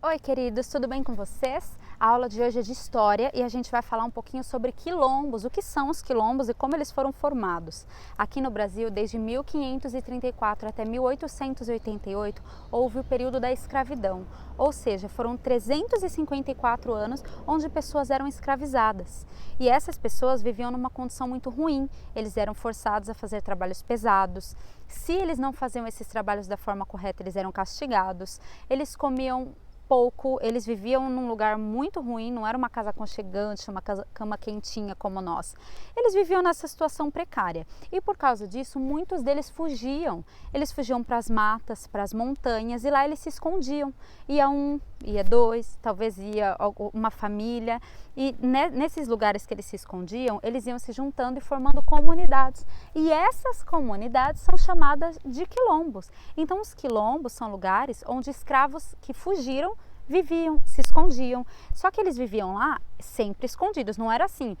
Oi, queridos, tudo bem com vocês? A aula de hoje é de História e a gente vai falar um pouquinho sobre quilombos, o que são os quilombos e como eles foram formados. Aqui no Brasil, desde 1534 até 1888, houve o período da escravidão, ou seja, foram 354 anos onde pessoas eram escravizadas. E essas pessoas viviam numa condição muito ruim, eles eram forçados a fazer trabalhos pesados. Se eles não faziam esses trabalhos da forma correta, eles eram castigados, eles comiam pouco, eles viviam num lugar muito ruim, não era uma casa aconchegante, uma cama quentinha como nós. Eles viviam nessa situação precária e por causa disso muitos deles fugiam. Eles fugiam para as matas, para as montanhas e lá eles se escondiam. Ia um, ia dois, talvez ia uma família e nesses lugares que eles se escondiam, eles iam se juntando e formando comunidades. E essas comunidades são chamadas de quilombos. Então os quilombos são lugares onde escravos que fugiram viviam, se escondiam, só que eles viviam lá sempre escondidos, não era assim,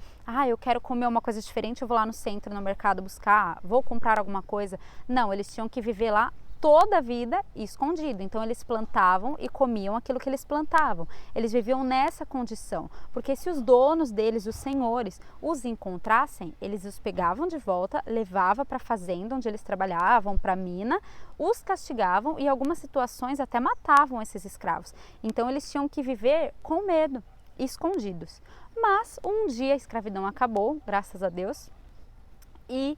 eu quero comer uma coisa diferente, eu vou lá no centro, no mercado buscar, vou comprar alguma coisa, não, eles tinham que viver lá toda a vida escondido, então eles plantavam e comiam aquilo que eles plantavam, eles viviam nessa condição, porque se os donos deles, os senhores, os encontrassem, eles os pegavam de volta, levavam para a fazenda onde eles trabalhavam, para a mina, os castigavam e em algumas situações até matavam esses escravos, então eles tinham que viver com medo, escondidos. Mas um dia a escravidão acabou, graças a Deus, e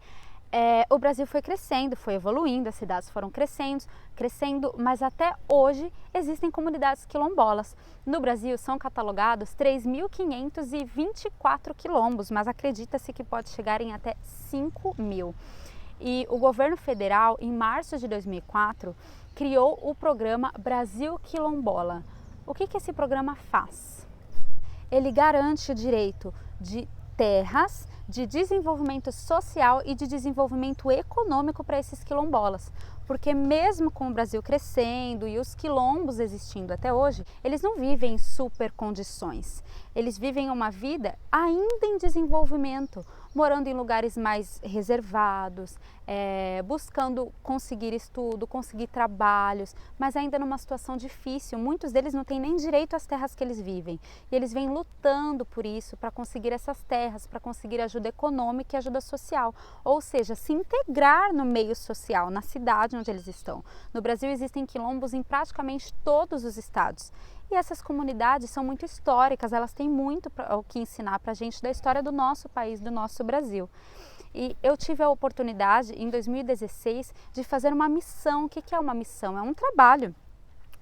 o Brasil foi crescendo, foi evoluindo, as cidades foram crescendo, mas até hoje existem comunidades quilombolas. No Brasil são catalogados 3.524 quilombos, mas acredita-se que pode chegar em até 5.000. E o governo federal, em março de 2004, criou o programa Brasil Quilombola. O que esse programa faz? Ele garante o direito de terras, de desenvolvimento social e de desenvolvimento econômico para esses quilombolas. Porque mesmo com o Brasil crescendo e os quilombos existindo até hoje, eles não vivem em super condições. Eles vivem uma vida ainda em desenvolvimento, morando em lugares mais reservados, buscando conseguir estudo, conseguir trabalhos, mas ainda numa situação difícil. Muitos deles não têm nem direito às terras que eles vivem. E eles vêm lutando por isso, para conseguir essas terras, para conseguir ajuda econômica e ajuda social. Ou seja, se integrar no meio social, na cidade onde eles estão. No Brasil existem quilombos em praticamente todos os estados. E essas comunidades são muito históricas, elas têm muito o que ensinar para a gente da história do nosso país, do nosso Brasil. E eu tive a oportunidade, em 2016, de fazer uma missão. O que é uma missão? É um trabalho,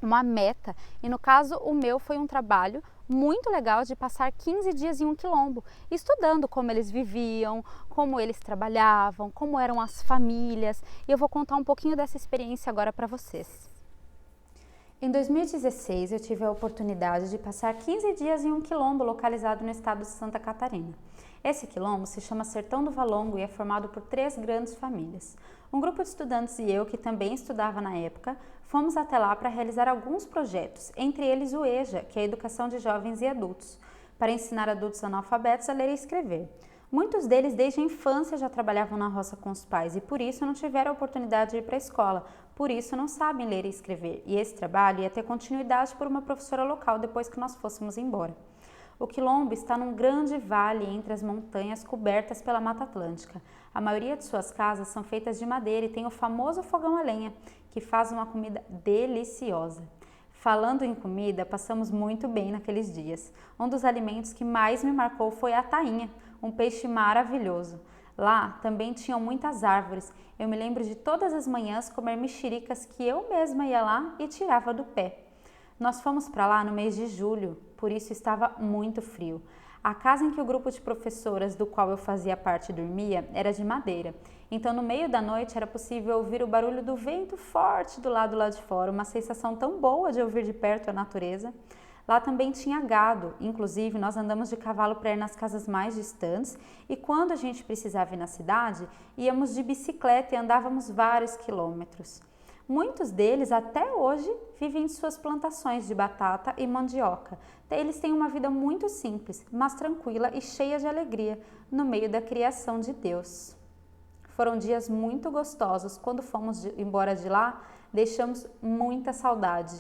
uma meta. E no caso, o meu foi um trabalho muito legal de passar 15 dias em um quilombo, estudando como eles viviam, como eles trabalhavam, como eram as famílias. E eu vou contar um pouquinho dessa experiência agora para vocês. Em 2016, eu tive a oportunidade de passar 15 dias em um quilombo localizado no estado de Santa Catarina. Esse quilombo se chama Sertão do Valongo e é formado por 3 grandes famílias. Um grupo de estudantes e eu, que também estudava na época, fomos até lá para realizar alguns projetos, entre eles o EJA, que é a Educação de Jovens e Adultos, para ensinar adultos analfabetos a ler e escrever. Muitos deles desde a infância já trabalhavam na roça com os pais e por isso não tiveram a oportunidade de ir para a escola, por isso não sabem ler e escrever. E esse trabalho ia ter continuidade por uma professora local depois que nós fôssemos embora. O quilombo está num grande vale entre as montanhas cobertas pela Mata Atlântica. A maioria de suas casas são feitas de madeira e tem o famoso fogão a lenha, que faz uma comida deliciosa. Falando em comida, passamos muito bem naqueles dias. Um dos alimentos que mais me marcou foi a tainha, um peixe maravilhoso. Lá também tinham muitas árvores. Eu me lembro de todas as manhãs comer mexericas que eu mesma ia lá e tirava do pé. Nós fomos para lá no mês de julho, por isso estava muito frio. A casa em que o grupo de professoras do qual eu fazia parte dormia era de madeira. Então no meio da noite era possível ouvir o barulho do vento forte do lado lá de fora, uma sensação tão boa de ouvir de perto a natureza. Lá também tinha gado, inclusive nós andamos de cavalo para ir nas casas mais distantes e quando a gente precisava ir na cidade, íamos de bicicleta e andávamos vários quilômetros. Muitos deles até hoje vivem em suas plantações de batata e mandioca. Eles têm uma vida muito simples, mas tranquila e cheia de alegria no meio da criação de Deus. Foram dias muito gostosos. Quando fomos embora de lá, deixamos muita saudade.